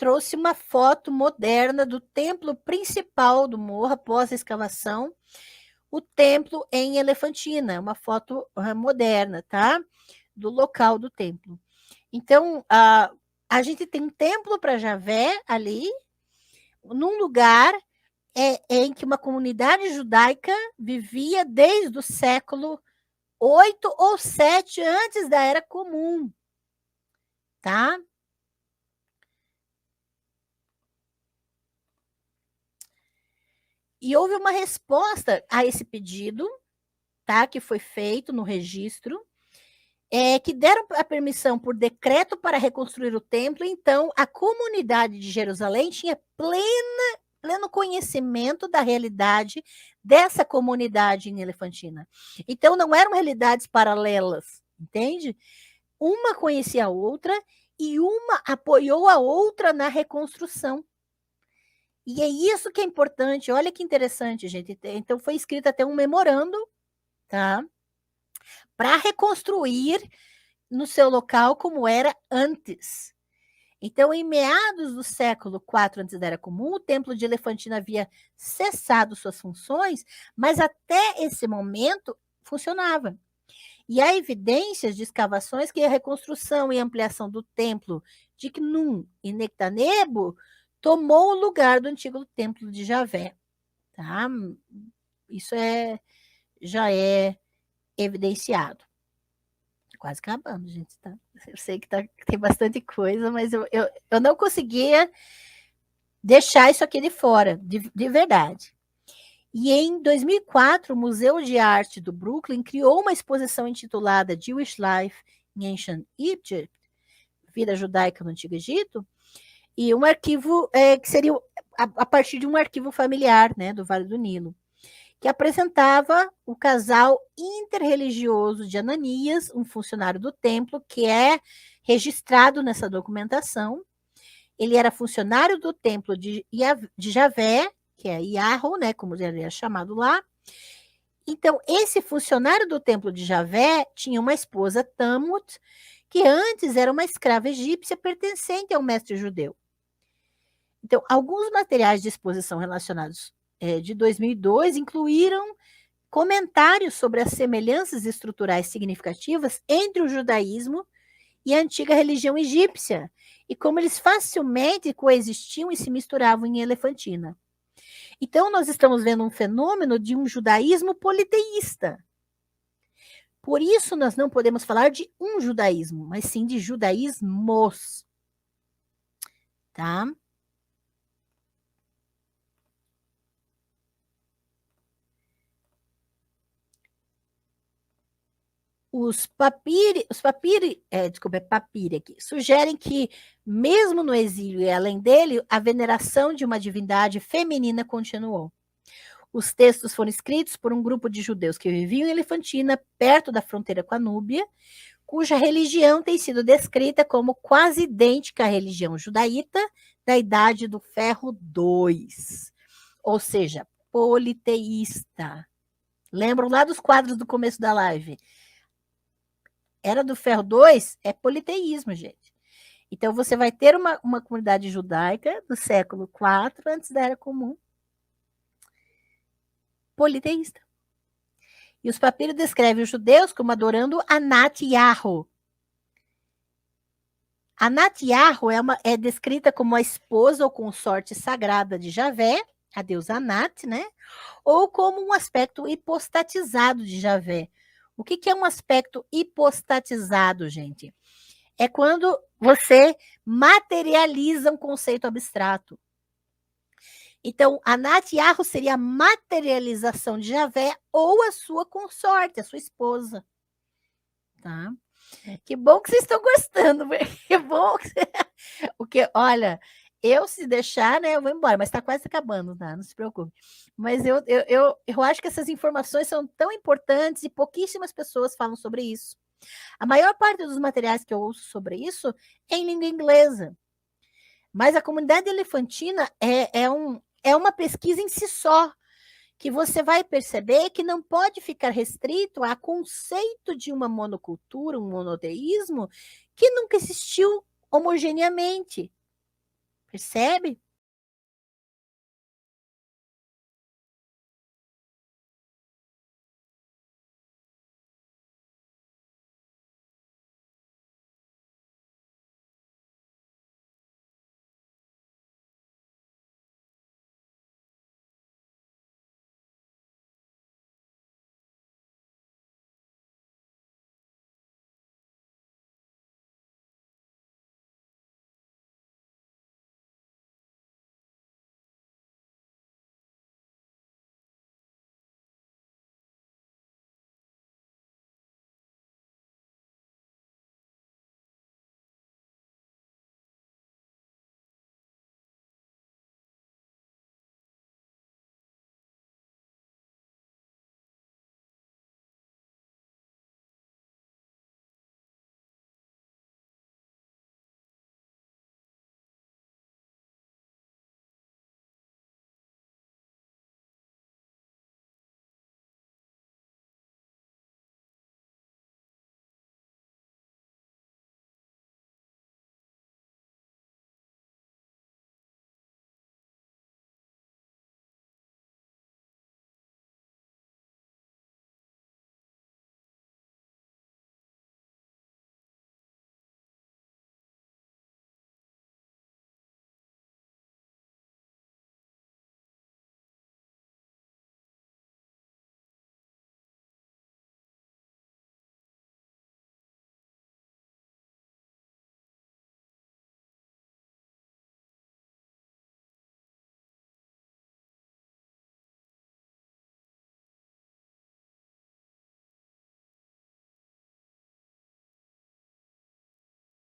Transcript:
trouxe uma foto moderna do templo principal do morro após a escavação, o templo em Elefantina, uma foto moderna, tá? Do local do templo. Então, a gente tem um templo para Javé ali, num lugar em que uma comunidade judaica vivia desde o século 8 ou 7 antes da Era Comum, tá? E houve uma resposta a esse pedido, tá? Que foi feito no registro, que deram a permissão por decreto para reconstruir o templo. Então, a comunidade de Jerusalém tinha pleno conhecimento da realidade dessa comunidade em Elefantina. Então, não eram realidades paralelas, entende? Uma conhecia a outra e uma apoiou a outra na reconstrução. E é isso que é importante. Olha que interessante, gente. Então, foi escrito até um memorando, tá? Para reconstruir no seu local como era antes. Então, em meados do século IV antes da Era Comum, o Templo de Elefantina havia cessado suas funções, mas até esse momento funcionava. E há evidências de escavações que a reconstrução e ampliação do templo de Knum e Nectanebo tomou o lugar do antigo templo de Javé. Tá? Isso já é evidenciado. Quase acabando, gente. Tá? Eu sei que tem bastante coisa, mas eu não conseguia deixar isso aqui de fora, de verdade. E em 2004, o Museu de Arte do Brooklyn criou uma exposição intitulada Jewish Life in Ancient Egypt, Vida Judaica no Antigo Egito, e um arquivo que seria a partir de um arquivo familiar, né, do Vale do Nilo, que apresentava o casal interreligioso de Ananias, um funcionário do templo, que é registrado nessa documentação. Ele era funcionário do templo de Javé, que é Yahoo, né, como ele é chamado lá. Então, esse funcionário do templo de Javé tinha uma esposa, Tamut, que antes era uma escrava egípcia pertencente ao mestre judeu. Então, alguns materiais de exposição relacionados de 2002 incluíram comentários sobre as semelhanças estruturais significativas entre o judaísmo e a antiga religião egípcia, e como eles facilmente coexistiam e se misturavam em Elefantina. Então, nós estamos vendo um fenômeno de um judaísmo politeísta. Por isso, nós não podemos falar de um judaísmo, mas sim de judaísmos. Tá? Os papiri aqui, sugerem que, mesmo no exílio e além dele, a veneração de uma divindade feminina continuou. Os textos foram escritos por um grupo de judeus que viviam em Elefantina, perto da fronteira com a Núbia, cuja religião tem sido descrita como quase idêntica à religião judaíta da Idade do Ferro II, ou seja, politeísta. Lembram lá dos quadros do começo da live? Era do Ferro II é politeísmo, gente. Então, você vai ter uma comunidade judaica do século IV, antes da Era Comum, politeísta. E os papiros descrevem os judeus como adorando Anat Yahoo. Anat Yahoo é descrita como a esposa ou consorte sagrada de Javé, a deusa Anat, né? Ou como um aspecto hipostatizado de Javé. O que é um aspecto hipostatizado, gente? É quando você materializa um conceito abstrato. Então, Anat Yahoo seria a materialização de Javé ou a sua consorte, a sua esposa. Tá? Que bom que vocês estão gostando. Que bom que você... olha, eu se deixar, né, eu vou embora, mas está quase acabando, tá? Não se preocupe. Mas eu acho que essas informações são tão importantes e pouquíssimas pessoas falam sobre isso. A maior parte dos materiais que eu ouço sobre isso é em língua inglesa. Mas a comunidade elefantina é uma pesquisa em si só, que você vai perceber que não pode ficar restrito a conceito de uma monocultura, um monoteísmo, que nunca existiu homogeneamente. percebe?